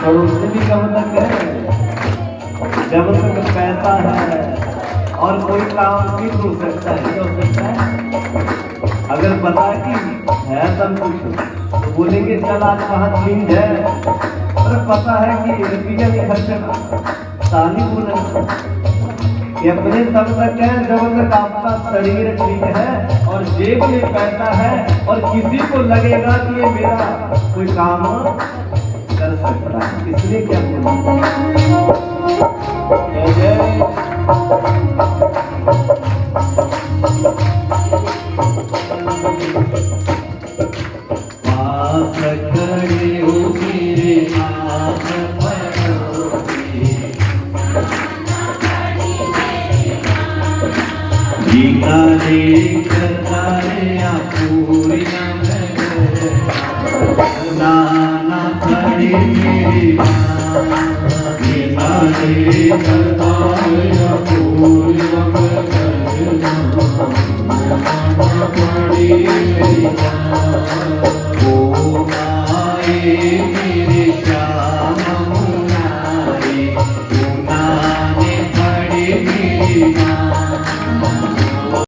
पड़ोसी का मतलब है जब तक पैसा है और कोई काम नहीं हो सकता है, क्या हो सकता है? अगर पता कि है सब कुछ तो बोलेंगे चल आज वहां चेंज है, पर पता है कि रुपया भी खर्चना ताली बोले कि अपने तब तक है जब तक आपका शरीर ठीक है और जेब में पैसा है और किसी को लगेगा कि ये मेरा कोई काम कर सकता है, इसलिए क्या बोलूं जय जय पास खड़े हो मेरे हाथ पकड़ोगे, गीता लेकर तारिया पूरी नाना खड़े मेरे गीता लेकर तारिया पूरी